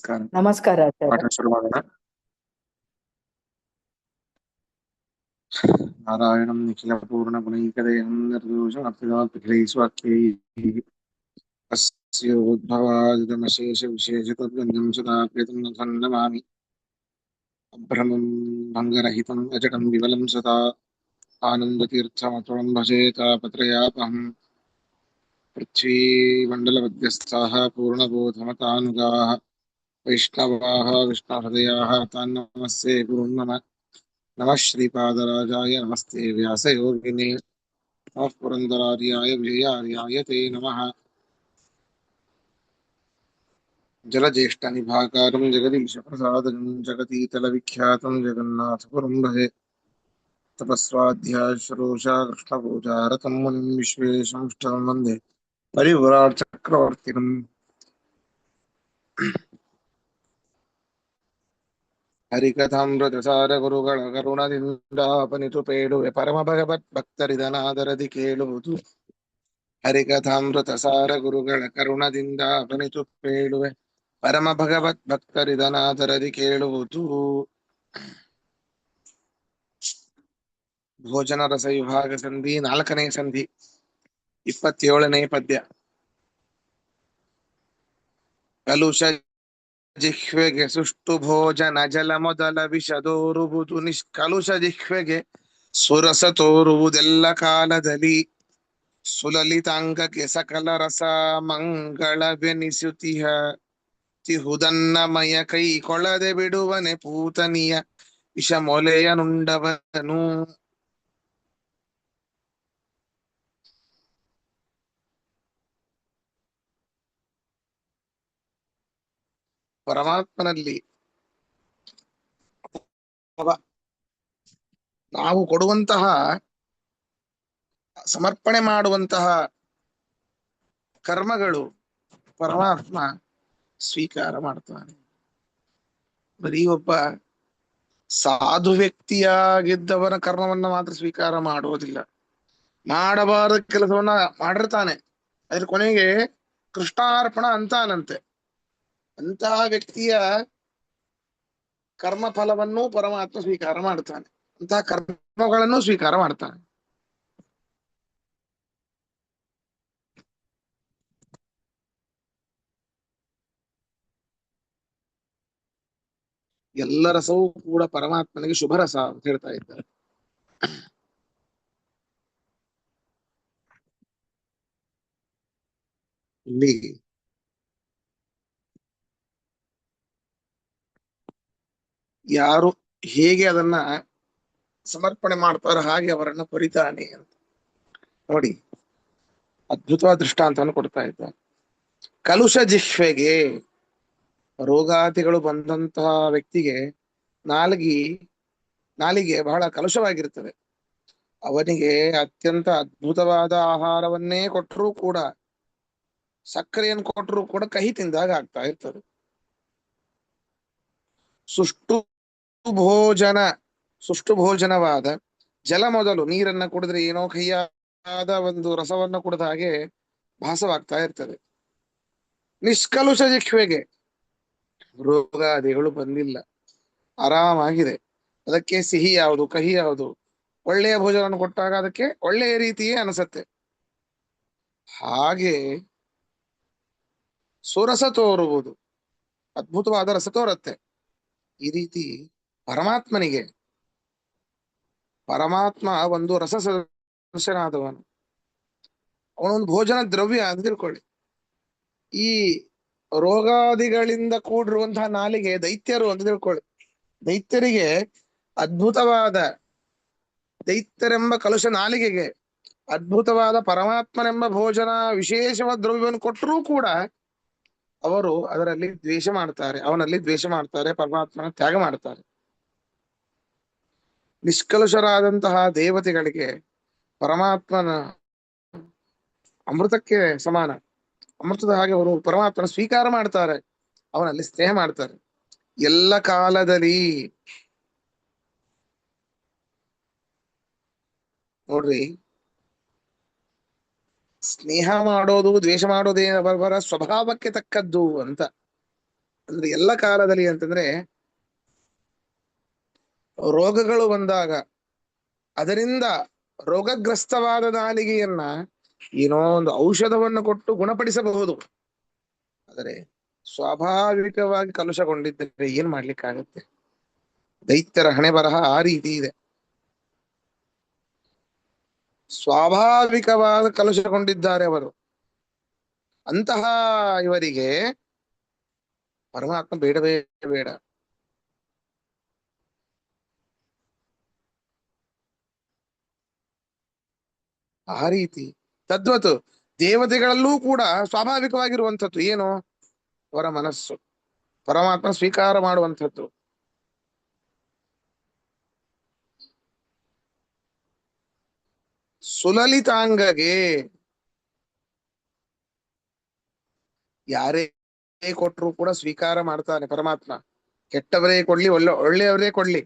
ನಮಸ್ಕಾರ. ನಮಸ್ಕಾರ ಪಾಠ ಆಚಾರ್ಯ. ಶುರು ಮಾಡೋಣ. ನಾರಾಯಣಂ ನಿಖಿಲ ಪೂರ್ಣ ಗುಣೈಕದೇಹಂ ನಿರ್ದೋಷಮಪ್ಯವಾಪ್ಯೈಸ್ವಾಕ್ಯೈಃ ಅಸ್ಯೋದ್ಭವಾದಿತಮಶೇಷ ವಿಶೇಷತದ್ಗಂಧಂ ಸದಾ ಪ್ರೇತಂ ನಮಾಮಿ. ಅಭ್ರಮಂ ಭಂಗರಹಿತಂ ಅಜಡಂ ವಿಮಲಂ ಸದಾ ಆನಂದತೀರ್ಥಮತುಳಂ ಭಜೆ ತಾಪತ್ರಯಾಪಹಂ. ಪೃಥ್ವೀಮಂಡಲಮಧ್ಯಸ್ಥಾಃ ಪೂರ್ಣಬೋಧಮತಾನುಗಾಃ ವೈಷ್ಣವಾಃ ವಿಷ್ಣುಹೃದಯಾಃ ತಾನ್ ನಮಸ್ತೆ ಗುರುನ್ ಮಮ. ನಮಃ ಶ್ರೀಪಾದರಾಜಾಯ ನಮಸ್ತೆ ವ್ಯಾಸಯೋಗಿನೇ ನಮಃ ಪುರಂದರಾರ್ಯಾಯ ವಿಜಯಾರ್ಯಾಯ ತೇ ನಮಃ. ಜಲಜ್ಯೇಷ್ಠ ನಿಭಾಕಾರಂ ಜಗದೀಶಪ್ರಸಾದಂ ಜಗತೀತಲವಿಖ್ಯಾತಂ ಜಗನ್ನಾಥಪುರಂ ಭಜೆ. ತಪಸ್ವಾಧ್ಯಾಯ ಶುಶ್ರೂಷಾ ಕೃಷ್ಣಪೂಜಾರತಂ ಮುನಿಂ ವಿಶ್ವೇಶಂಷ್ಟಂ ವಂದೇ ಪರಿವ್ರಾಟ್ ಚಕ್ರವರ್ತಿನಂ. ಹರಿಕಥಾಮೃತಸಾರ ಗುರುಗಳ ಕರುಣದಿಂದಾಪನಿತು ಪೇಳುವೆ ಪರಮ ಭಗವತ್ ಭಕ್ತರಿದನಾದರದಿ ಕೇಳುವುದು. ಹರಿಕಥಾಮೃತಸಾರ ಗುರುಗಳ ಕರುಣದಿಂದಾಪನಿತು ಪೇಳುವೆ ಪರಮ ಭಗವತ್ ಭಕ್ತರಿದನಾದರದಿ ಕೇಳುವುದು. ಭೋಜನ ರಸ ವಿಭಾಗ ಸಂಧಿ 4ನೇ ಸಂಧಿ 27ನೇ ಪದ್ಯ. ಕಲುಷ ಜಿಹ್ವೆಗೆ ಸುಷ್ಟು ಭೋಜನ ಜಲ ಮೊದಲ ವಿಷದೋರುವುದು. ನಿಷ್ಕಲುಷ ಜಿಹ್ವೆಗೆ ಸುರಸ ತೋರುವುದೆಲ್ಲ ಕಾಲದಲ್ಲಿ. ಸುಲಲಿತಾಂಗಕ್ಕೆ ಸಕಲ ರಸ ಮಂಗಳವೆನಿಸುತ್ತಿಹ ತಿಹುದನ್ನಮಯ ಕೈ ಕೊಳದೆ ಬಿಡುವನೆ ಪೂತನಿಯ ವಿಷ ಮೊಲೆಯನುಂಡವನು. ಪರಮಾತ್ಮನಲ್ಲಿ ನಾವು ಕೊಡುವಂತಹ ಸಮರ್ಪಣೆ ಮಾಡುವಂತಹ ಕರ್ಮಗಳು ಪರಮಾತ್ಮ ಸ್ವೀಕಾರ ಮಾಡ್ತಾನೆ. ಬರೀ ಒಬ್ಬ ಸಾಧು ವ್ಯಕ್ತಿಯಾಗಿದ್ದವನ ಕರ್ಮವನ್ನ ಮಾತ್ರ ಸ್ವೀಕಾರ ಮಾಡುವುದಿಲ್ಲ, ಮಾಡಬಾರದ ಕೆಲಸವನ್ನ ಮಾಡಿರ್ತಾನೆ, ಅದ್ರ ಕೊನೆಗೆ ಕೃಷ್ಣಾರ್ಪಣ ಅಂತಾನಂತೆ. ಅಂತಹ ವ್ಯಕ್ತಿಯ ಕರ್ಮ ಫಲವನ್ನು ಪರಮಾತ್ಮ ಸ್ವೀಕಾರ ಮಾಡ್ತಾನೆ, ಅಂತಹ ಕರ್ಮಗಳನ್ನು ಸ್ವೀಕಾರ ಮಾಡ್ತಾನೆ. ಎಲ್ಲ ರಸವೂ ಕೂಡ ಪರಮಾತ್ಮನಿಗೆ ಶುಭ ರಸ ಅಂತ ಹೇಳ್ತಾ ಇದ್ದಾರೆ. ಇಲ್ಲಿ ಯಾರು ಹೇಗೆ ಅದನ್ನ ಸಮರ್ಪಣೆ ಮಾಡ್ತಾರೋ ಹಾಗೆ ಅವರನ್ನ ಪರಿತಾನೆ ಅಂತ ನೋಡಿ ಅದ್ಭುತವಾದ ದೃಷ್ಟಾಂತವನ್ನು ಕೊಡ್ತಾ ಇದ್ದಾರೆ. ಕಲುಷ ಜಿಹ್ವೆಗೆ, ರೋಗಾದಿಗಳು ಬಂದಂತಹ ವ್ಯಕ್ತಿಗೆ ನಾಲಿಗೆ ಬಹಳ ಕಲುಷವಾಗಿರ್ತದೆ. ಅವನಿಗೆ ಅತ್ಯಂತ ಅದ್ಭುತವಾದ ಆಹಾರವನ್ನೇ ಕೊಟ್ಟರೂ ಕೂಡ, ಸಕ್ಕರೆಯನ್ನು ಕೊಟ್ಟರೂ ಕೂಡ ಕಹಿ ತಿಂದಾಗ ಆಗ್ತಾ ಇರ್ತದೆ. ಸುಷ್ಟು ಭೋಜನವಾದ ಜಲ ಮೊದಲು, ನೀರನ್ನ ಕುಡಿದ್ರೆ ಏನೋ ಕಹಿಯಾದ ಒಂದು ರಸವನ್ನ ಕುಡಿದ ಹಾಗೆ ಭಾಸವಾಗ್ತಾ ಇರ್ತದೆ. ನಿಷ್ಕಲುಷ ಜಿಹ್ವೆಗೆ, ರೋಗಾದಿಗಳು ಬಂದಿಲ್ಲ, ಆರಾಮಾಗಿದೆ. ಅದಕ್ಕೆ ಸಿಹಿ ಯಾವುದು ಕಹಿ ಯಾವುದು, ಒಳ್ಳೆಯ ಭೋಜನವನ್ನು ಕೊಟ್ಟಾಗ ಅದಕ್ಕೆ ಒಳ್ಳೆಯ ರೀತಿಯೇ ಅನಿಸತ್ತೆ. ಹಾಗೆ ಸುರಸ ತೋರುವುದು, ಅದ್ಭುತವಾದ ರಸ ತೋರತ್ತೆ. ಈ ರೀತಿ ಪರಮಾತ್ಮನಿಗೆ, ಪರಮಾತ್ಮ ಒಂದು ರಸ ಸದೃಶನಾದವನು, ಅವನೊಂದು ಭೋಜನ ದ್ರವ್ಯ ಅಂತ ತಿಳ್ಕೊಳ್ಳಿ. ಈ ರೋಗಾದಿಗಳಿಂದ ಕೂಡಿರುವಂತಹ ನಾಲಿಗೆ ದೈತ್ಯರು ಅಂತ ತಿಳ್ಕೊಳ್ಳಿ. ದೈತ್ಯರಿಗೆ ಅದ್ಭುತವಾದ, ದೈತ್ಯರೆಂಬ ಕಲುಷ ನಾಲಿಗೆಗೆ ಅದ್ಭುತವಾದ ಪರಮಾತ್ಮನೆಂಬ ಭೋಜನ ವಿಶೇಷವಾದ ದ್ರವ್ಯವನ್ನು ಕೊಟ್ಟರೂ ಕೂಡ ಅವರು ಅದರಲ್ಲಿ ದ್ವೇಷ ಮಾಡ್ತಾರೆ, ಅವನಲ್ಲಿ ದ್ವೇಷ ಮಾಡ್ತಾರೆ, ಪರಮಾತ್ಮನ ತ್ಯಾಗ ಮಾಡ್ತಾರೆ. ನಿಷ್ಕಲುಷರಾದಂತಹ ದೇವತೆಗಳಿಗೆ ಪರಮಾತ್ಮನ ಅಮೃತಕ್ಕೆ ಸಮಾನ, ಅಮೃತದ ಹಾಗೆ ಅವರು ಪರಮಾತ್ಮನ ಸ್ವೀಕಾರ ಮಾಡ್ತಾರೆ, ಅವನಲ್ಲಿ ಸ್ನೇಹ ಮಾಡ್ತಾರೆ ಎಲ್ಲ ಕಾಲದಲ್ಲಿ. ನೋಡ್ರಿ, ಸ್ನೇಹ ಮಾಡೋದು ದ್ವೇಷ ಮಾಡೋದೇ ಅವರವರ ಸ್ವಭಾವಕ್ಕೆ ತಕ್ಕದ್ದು ಅಂತ. ಅಂದ್ರೆ ಎಲ್ಲ ಕಾಲದಲ್ಲಿ ಅಂತಂದ್ರೆ ರೋಗಗಳು ಬಂದಾಗ ಅದರಿಂದ ರೋಗಗ್ರಸ್ತವಾದ ನಾಲಿಗೆಯನ್ನ ಏನೋ ಒಂದು ಔಷಧವನ್ನು ಕೊಟ್ಟು ಗುಣಪಡಿಸಬಹುದು. ಆದರೆ ಸ್ವಾಭಾವಿಕವಾಗಿ ಕಲುಷಗೊಂಡಿದ್ದರೆ ಏನ್ ಮಾಡ್ಲಿಕ್ಕಾಗತ್ತೆ? ದೈತ್ಯರ ಹಣೆ ಬರಹ ಆ ರೀತಿ ಇದೆ. ಸ್ವಾಭಾವಿಕವಾದ ಕಲುಷಗೊಂಡಿದ್ದಾರೆ ಅವರು. ಅಂತಹ ಇವರಿಗೆ ಪರಮಾತ್ಮ ಬೇಡವೇ ಬೇಡ. ಆ ರೀತಿ ತದ್ವತ್ ದೇವತೆಗಳಲ್ಲೂ ಕೂಡ ಸ್ವಾಭಾವಿಕವಾಗಿರುವಂಥದ್ದು ಏನು? ಅವರ ಮನಸ್ಸು ಪರಮಾತ್ಮ ಸ್ವೀಕಾರ ಮಾಡುವಂಥದ್ದು. ಸುಲಲಿತಾಂಗಗೆ ಯಾರೇ ಕೊಟ್ಟರು ಕೂಡ ಸ್ವೀಕಾರ ಮಾಡ್ತಾನೆ ಪರಮಾತ್ಮ. ಕೆಟ್ಟವರೇ ಕೊಡ್ಲಿ ಒಳ್ಳೆಯವರೇ ಕೊಡ್ಲಿ,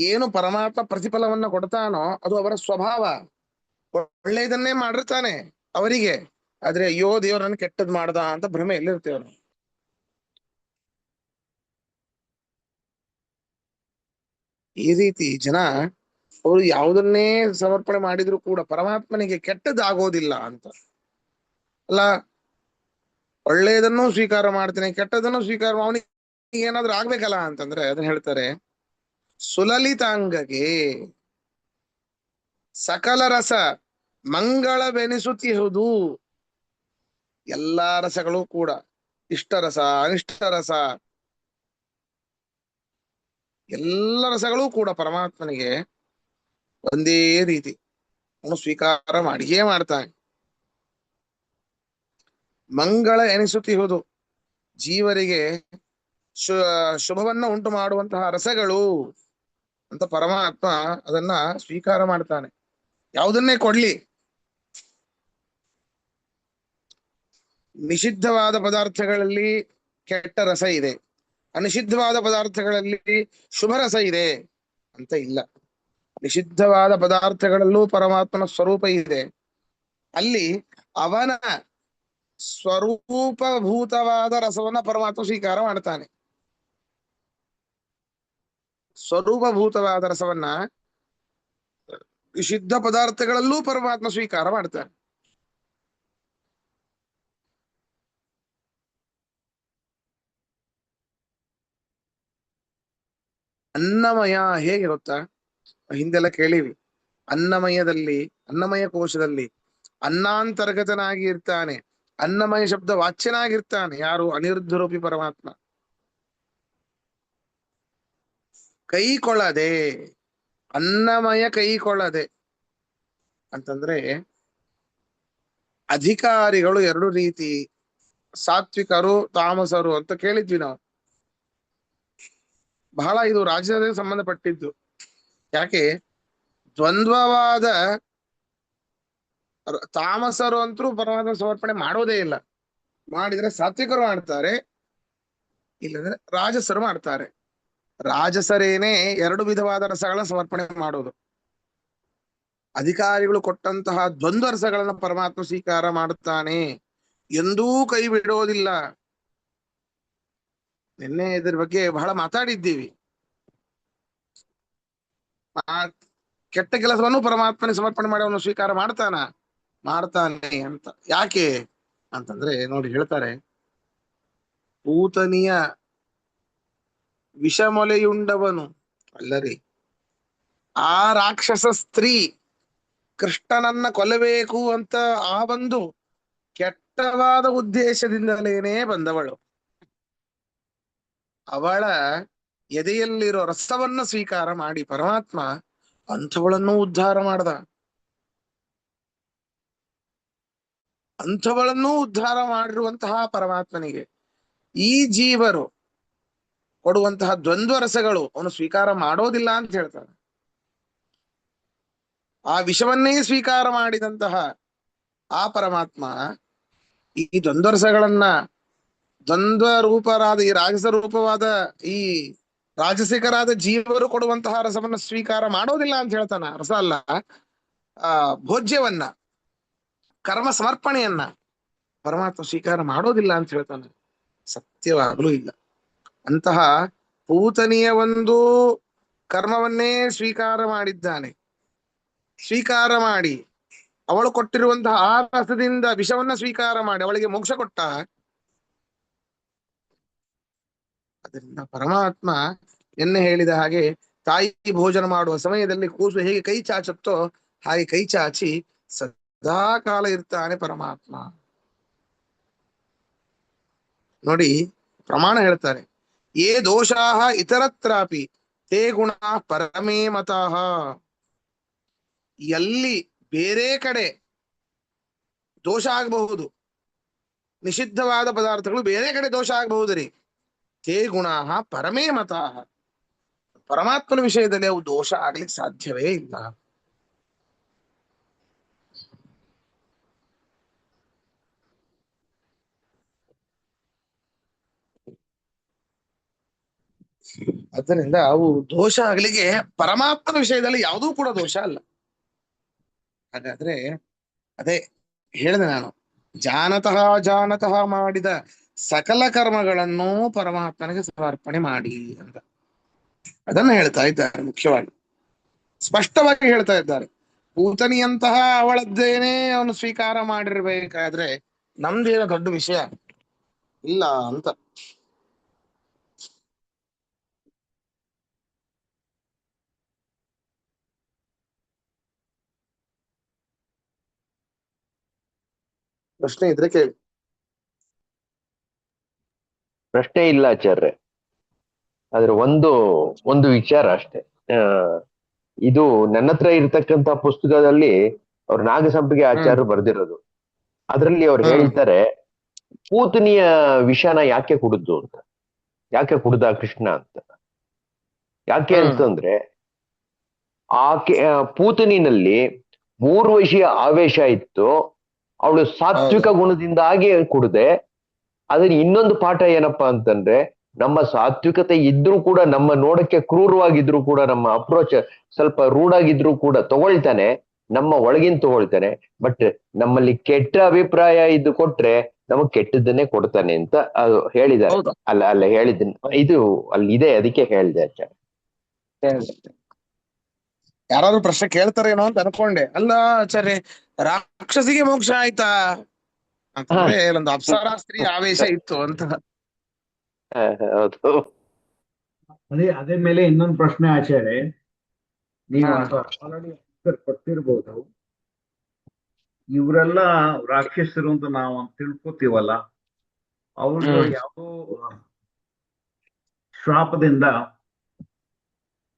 ಏನು ಪರಮಾತ್ಮ ಪ್ರತಿಫಲವನ್ನ ಕೊಡ್ತಾನೋ ಅದು ಅವರ ಸ್ವಭಾವ. ಒಳ್ಳೆಯದನ್ನೇ ಮಾಡಿರ್ತಾನೆ ಅವರಿಗೆ. ಆದ್ರೆ ಅಯ್ಯೋ ದೇವ್ರನ್ನ ಕೆಟ್ಟದ್ ಮಾಡ್ದ ಅಂತ ಭ್ರಮೆಯಲ್ಲಿರ್ತೇವೆ ನಾವು. ಈ ರೀತಿ ಜನ ಅವರು ಯಾವುದನ್ನೇ ಸಮರ್ಪಣೆ ಮಾಡಿದ್ರು ಕೂಡ ಪರಮಾತ್ಮನಿಗೆ ಕೆಟ್ಟದ್ದಾಗೋದಿಲ್ಲ ಅಂತ. ಅಲ್ಲ, ಒಳ್ಳೆಯದನ್ನು ಸ್ವೀಕಾರ ಮಾಡ್ತೇನೆ, ಕೆಟ್ಟದನ್ನು ಸ್ವೀಕಾರ ಅವನಿಗೆ ಏನಾದ್ರೂ ಆಗ್ಬೇಕಲ್ಲ ಅಂತಂದ್ರೆ ಅದನ್ನ ಹೇಳ್ತಾರೆ ಸುಲಲಿತಾಂಗಗೆ ಸಕಲ ರಸ ಮಂಗಳವೆನಿಸುತ್ತಿಹುದು. ಎಲ್ಲಾ ರಸಗಳು ಕೂಡ, ಇಷ್ಟರಸ ಅನಿಷ್ಟ ರಸ, ಎಲ್ಲ ರಸಗಳು ಕೂಡ ಪರಮಾತ್ಮನಿಗೆ ಒಂದೇ ರೀತಿ ಅವನು ಸ್ವೀಕಾರ ಮಾಡಿಯೇ ಮಾಡ್ತಾನೆ. ಮಂಗಳ ಎನಿಸುತ್ತಿಹುದು, ಜೀವರಿಗೆ ಶುಭವನ್ನ ಉಂಟು ಮಾಡುವಂತಹ ರಸಗಳು ಅಂತ ಪರಮಾತ್ಮ ಅದನ್ನ ಸ್ವೀಕಾರ ಮಾಡ್ತಾನೆ. ಯಾವುದನ್ನೇ ಕೊಡ್ಲಿ, ನಿಷಿದ್ಧವಾದ ಪದಾರ್ಥಗಳಲ್ಲಿ ಕೆಟ್ಟ ರಸ ಇದೆ, ಅನಿಷಿದ್ಧವಾದ ಪದಾರ್ಥಗಳಲ್ಲಿ ಶುಭ ರಸ ಇದೆ ಅಂತ ಇಲ್ಲ. ನಿಷಿದ್ಧವಾದ ಪದಾರ್ಥಗಳಲ್ಲೂ ಪರಮಾತ್ಮನ ಸ್ವರೂಪ ಇದೆ. ಅಲ್ಲಿ ಅವನ ಸ್ವರೂಪಭೂತವಾದ ರಸವನ್ನ ಪರಮಾತ್ಮ ಸ್ವೀಕಾರ ಮಾಡ್ತಾನೆ. ಸ್ವರೂಪಭೂತವಾದ ರಸವನ್ನ ನಿಷಿದ್ಧ ಪದಾರ್ಥಗಳಲ್ಲೂ ಪರಮಾತ್ಮ ಸ್ವೀಕಾರ ಮಾಡ್ತಾನೆ. ಅನ್ನಮಯ ಹೇಗೆ ಗೊತ್ತಾ? ಹಿಂದೆಲ್ಲ ಕೇಳಿವಿ. ಅನ್ನಮಯದಲ್ಲಿ, ಅನ್ನಮಯ ಕೋಶದಲ್ಲಿ ಅನ್ನಾಂತರ್ಗತನಾಗಿ ಇರ್ತಾನೆ. ಅನ್ನಮಯ ಶಬ್ದ ವಾಚ್ಯನಾಗಿರ್ತಾನೆ. ಯಾರು? ಅನಿರುದ್ಧರೂಪಿ ಪರಮಾತ್ಮ. ಕೈಕೊಳ್ಳದೆ, ಅನ್ನಮಯ ಕೈಕೊಳ್ಳದೆ ಅಂತಂದ್ರೆ ಅಧಿಕಾರಿಗಳು ಎರಡು ರೀತಿ, ಸಾತ್ವಿಕರು ತಾಮಸರು ಅಂತ ಕೇಳಿದ್ವಿ ನಾವು. ಬಹಳ ಇದು ರಾಜ್ಯದ ಸಂಬಂಧಪಟ್ಟಿದ್ದು. ಯಾಕೆ? ದ್ವಂದ್ವವಾದ ತಾಮಸರು ಅಂತರೂ ಪರಮಾತ್ಮ ಸಮರ್ಪಣೆ ಮಾಡೋದೇ ಇಲ್ಲ. ಮಾಡಿದ್ರೆ ಸಾತ್ವಿಕರು ಮಾಡ್ತಾರೆ, ಇಲ್ಲಂದ್ರೆ ರಾಜಸರು ಮಾಡ್ತಾರೆ. ರಾಜಸರೇನೆ ಎರಡು ವಿಧವಾದ ರಸಗಳನ್ನ ಸಮರ್ಪಣೆ ಮಾಡೋದು. ಅಧಿಕಾರಿಗಳು ಕೊಟ್ಟಂತಹ ದ್ವಂದ್ವ ರಸಗಳನ್ನ ಪರಮಾತ್ಮ ಸ್ವೀಕಾರ ಮಾಡುತ್ತಾನೆ, ಎಂದೂ ಕೈ ಬಿಡೋದಿಲ್ಲ. ನಿನ್ನೆ ಇದ್ರ ಬಗ್ಗೆ ಬಹಳ ಮಾತಾಡಿದ್ದೀವಿ. ಆ ಕೆಟ್ಟ ಕೆಲಸವನ್ನು ಪರಮಾತ್ಮನ ಸಮರ್ಪಣೆ ಮಾಡಿ ಅವನು ಸ್ವೀಕಾರ ಮಾಡ್ತಾನೆ ಅಂತ. ಯಾಕೆ ಅಂತಂದ್ರೆ ನೋಡಿ ಹೇಳ್ತಾರೆ, ಪೂತನಿಯ ವಿಷಮೊಲೆಯುಂಡವನು ಅಲ್ಲರಿ, ಆ ರಾಕ್ಷಸ ಸ್ತ್ರೀ ಕೃಷ್ಣನನ್ನ ಕೊಲ್ಲಬೇಕು ಅಂತ ಆ ಒಂದು ಕೆಟ್ಟವಾದ ಉದ್ದೇಶದಿಂದಲೇನೆ ಬಂದವಳು. ಅವಳ ಎದೆಯಲ್ಲಿರೋ ರಸವನ್ನ ಸ್ವೀಕಾರ ಮಾಡಿ ಪರಮಾತ್ಮ ಅಂಥವಳನ್ನು ಉದ್ಧಾರ ಮಾಡ್ದ. ಅಂಥವಳನ್ನೂ ಉದ್ಧಾರ ಮಾಡಿರುವಂತಹ ಪರಮಾತ್ಮನಿಗೆ ಈ ಜೀವರು ಕೊಡುವಂತಹ ದ್ವಂದ್ವ ರಸಗಳು ಅವನು ಸ್ವೀಕಾರ ಮಾಡೋದಿಲ್ಲ ಅಂತ ಹೇಳ್ತಾರೆ. ಆ ವಿಷವನ್ನೇ ಸ್ವೀಕಾರ ಮಾಡಿದಂತಹ ಆ ಪರಮಾತ್ಮ ಈ ದ್ವಂದ್ವ ರಸಗಳನ್ನ, ದ್ವಂದ್ವ ರೂಪರಾದ ಈ ರಾಜಸ ರೂಪವಾದ ಈ ರಾಜಸಿಕರಾದ ಜೀವರು ಕೊಡುವಂತಹ ರಸವನ್ನ ಸ್ವೀಕಾರ ಮಾಡೋದಿಲ್ಲ ಅಂತ ಹೇಳ್ತಾನ. ರಸ ಅಲ್ಲ, ಭೋಜ್ಯವನ್ನ, ಕರ್ಮ ಸಮರ್ಪಣೆಯನ್ನ ಪರಮಾತ್ಮ ಸ್ವೀಕಾರ ಮಾಡೋದಿಲ್ಲ ಅಂತ ಹೇಳ್ತಾನೆ. ಸತ್ಯವಾಗಲೂ ಇಲ್ಲ. ಅಂತಹ ಪೂತನಿಯ ಒಂದು ಕರ್ಮವನ್ನೇ ಸ್ವೀಕಾರ ಮಾಡಿದ್ದಾನೆ. ಸ್ವೀಕಾರ ಮಾಡಿ ಅವಳು ಕೊಟ್ಟಿರುವಂತಹ ಆ ರಸದಿಂದ ವಿಷವನ್ನ ಸ್ವೀಕಾರ ಮಾಡಿ ಅವಳಿಗೆ ಮೋಕ್ಷ ಕೊಟ್ಟ. ಅದರಿಂದ ಪರಮಾತ್ಮ ಎನ್ನೆ ಹೇಳಿದ ಹಾಗೆ ತಾಯಿ ಭೋಜನ ಮಾಡುವ ಸಮಯದಲ್ಲಿ ಕೂಸು ಹೇಗೆ ಕೈ ಚಾಚುತ್ತೋ ಹಾಗೆ ಕೈ ಚಾಚಿ ಸದಾ ಕಾಲ ಇರ್ತಾನೆ ಪರಮಾತ್ಮ. ನೋಡಿ, ಪ್ರಮಾಣ ಹೇಳ್ತಾರೆ, ಏ ದೋಷಾಹ ಇತರತ್ರಾಪಿ ತೇ ಗುಣ ಪರಮೇ ಮತಃ. ಎಲ್ಲಿ ಬೇರೆ ಕಡೆ ದೋಷ ಆಗಬಹುದು, ನಿಷಿದ್ಧವಾದ ಪದಾರ್ಥಗಳು ಬೇರೆ ಕಡೆ ದೋಷ ಆಗಬಹುದು ರೀ, ತೇ ಗುಣ ಪರಮೇ ಮತಃ. ಪರಮಾತ್ಮನ ವಿಷಯದಲ್ಲಿ ಅವು ದೋಷ ಆಗ್ಲಿಕ್ಕೆ ಸಾಧ್ಯವೇ ಇಲ್ಲ. ಆದ್ದರಿಂದ ಅವು ದೋಷ ಆಗ್ಲಿಕ್ಕೆ ಪರಮಾತ್ಮನ ವಿಷಯದಲ್ಲಿ ಯಾವುದೂ ಕೂಡ ದೋಷ ಅಲ್ಲ. ಹಾಗಾದ್ರೆ ಅದೇ ಹೇಳಿದೆ ನಾನು, ಜಾನತಃ ಜಾನತಃ ಮಾಡಿದ ಸಕಲ ಕರ್ಮಗಳನ್ನು ಪರಮಾತ್ಮನಿಗೆ ಸಮರ್ಪಣೆ ಮಾಡಿ ಅಂತ ಅದನ್ನ ಹೇಳ್ತಾ ಇದ್ದಾರೆ. ಮುಖ್ಯವಾಗಿ ಸ್ಪಷ್ಟವಾಗಿ ಹೇಳ್ತಾ ಇದ್ದಾರೆ. ಪೂತನಿಯಂತಹ ಅವಳದ್ದೇನೆ ಅವನು ಸ್ವೀಕಾರ ಮಾಡಿರ್ಬೇಕಾದ್ರೆ ನಮ್ದೇನೋ ದೊಡ್ಡ ವಿಷಯ ಇಲ್ಲ ಅಂತ. ಪ್ರಶ್ನೆ ಇದ್ರೆ ಕೇಳಿ. ಪ್ರಶ್ನೆ ಇಲ್ಲ ಆಚಾರ್ಯ, ಆದ್ರೆ ಒಂದು ವಿಚಾರ ಅಷ್ಟೇ. ಇದು ನನ್ನ ಹತ್ರ ಇರ್ತಕ್ಕಂತ ಪುಸ್ತಕದಲ್ಲಿ ಅವ್ರು ನಾಗಸಂಪಿಗೆ ಆಚಾರ್ಯರು ಬರ್ದಿರೋದು. ಅದ್ರಲ್ಲಿ ಅವ್ರು ಹೇಳ್ತಾರೆ, ಪೂತನಿಯ ವಿಷನ ಯಾಕೆ ಕುಡಿದ್ದು ಅಂತ, ಯಾಕೆ ಕುಡ್ದ ಕೃಷ್ಣ ಅಂತ. ಯಾಕೆ ಅಂತಂದ್ರೆ ಆಕೆ ಪೂತನಿನಲ್ಲಿ ಮೂರ್ವಶಿಯ ಆವೇಶ ಇತ್ತು, ಅವಳು ಸಾತ್ವಿಕ ಗುಣದಿಂದಾಗಿ ಕುಡ್ದೆ. ಅದ್ರ ಇನ್ನೊಂದು ಪಾಠ ಏನಪ್ಪಾ ಅಂತಂದ್ರೆ, ನಮ್ಮ ಸಾತ್ವಿಕತೆ ಇದ್ರೂ ಕೂಡ, ನಮ್ಮ ನೋಡಕ್ಕೆ ಕ್ರೂರವಾಗಿದ್ರು ಕೂಡ, ನಮ್ಮ ಅಪ್ರೋಚ್ ಸ್ವಲ್ಪ ರೂಢಾಗಿದ್ರು ಕೂಡ ತಗೊಳ್ತಾನೆ, ನಮ್ಮ ಒಳಗಿನ ತಗೊಳ್ತಾನೆ. ಬಟ್ ನಮ್ಮಲ್ಲಿ ಕೆಟ್ಟ ಅಭಿಪ್ರಾಯ ಇದ್ದು ಕೊಟ್ರೆ ನಮಗ್ ಕೆಟ್ಟದ್ದನ್ನೇ ಕೊಡ್ತಾನೆ ಅಂತ ಅದು ಹೇಳಿದ್ದಾರೆ. ಅಲ್ಲ ಹೇಳಿದ್ದೀನಿ, ಇದು ಅಲ್ಲಿ ಇದೆ, ಅದಕ್ಕೆ ಹೇಳಿದೆ ಆಚಾರ್ಯ. ಯಾರಾದ್ರೂ ಪ್ರಶ್ನೆ ಕೇಳ್ತಾರೇನೋ ಅಂತ ಅನ್ಕೊಂಡೆ. ಅಲ್ಲ ಆಚಾರ್ಯ, ರಾಕ್ಷಸಿಗೆ ಮೋಕ್ಷ ಆಯ್ತಾ ಅಂತಂದ್ರೆ ಒಂದು ಅಪ್ಸರಾ ಸ್ತ್ರೀ ಆವೇಶ ಇತ್ತು ಅಂತ. ಹೌದು. ಅದೇ ಮೇಲೆ ಇನ್ನೊಂದು ಪ್ರಶ್ನೆ ಆಚಾರ್ಯ, ನೀವು ಆಲ್ರೆಡಿ ಆನ್ಸರ್ ಕೊಟ್ಟಿರ್ಬೋದು. ಇವರೆಲ್ಲ ರಾಕ್ಷಸರು ಅಂತ ನಾವು ತಿಳ್ಕೊತೀವಲ್ಲ, ಅವ್ರದ್ದು ಯಾವುದೋ ಶ್ರಾಪದಿಂದ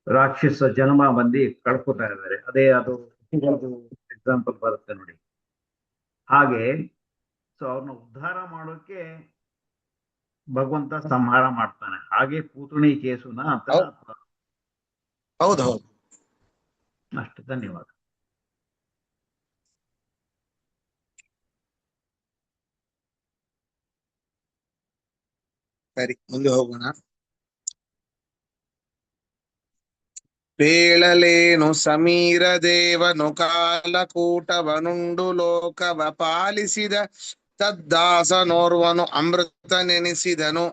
ರಾಕ್ಷಸ ಜನ್ಮ ಬಂದು ಕಳ್ಕೊತಾ ಇದ್ದಾರೆ. ಅದೇ ಅದು ಎಕ್ಸಾಂಪಲ್ ಬರುತ್ತೆ ನೋಡಿ. ಹಾಗೆ ಸೊ ಅವ್ರನ್ನ ಉದ್ಧಾರ ಮಾಡೋಕೆ ಭಗವಂತ ಸಂಹಾರ ಮಾಡ್ತಾನೆ. ಹಾಗೆ ಪೂತಣಿ ಕೇಸುನ ಅಂತ. ಹೌದು ಹೌದು, ಅಷ್ಟು. ಧನ್ಯವಾದ. ಸರಿ, ಮುಂದೆ ಹೋಗೋಣ. ಪೇಳಲೇನು ಸಮೀರ ದೇವನು ಕಾಲಕೂಟವನುಂಡು ಲೋಕವ ಪಾಲಿಸಿದ ತದ್ದಾಸನೋರ್ವನು ಅಮೃತ ನೆನೆಸಿದನು.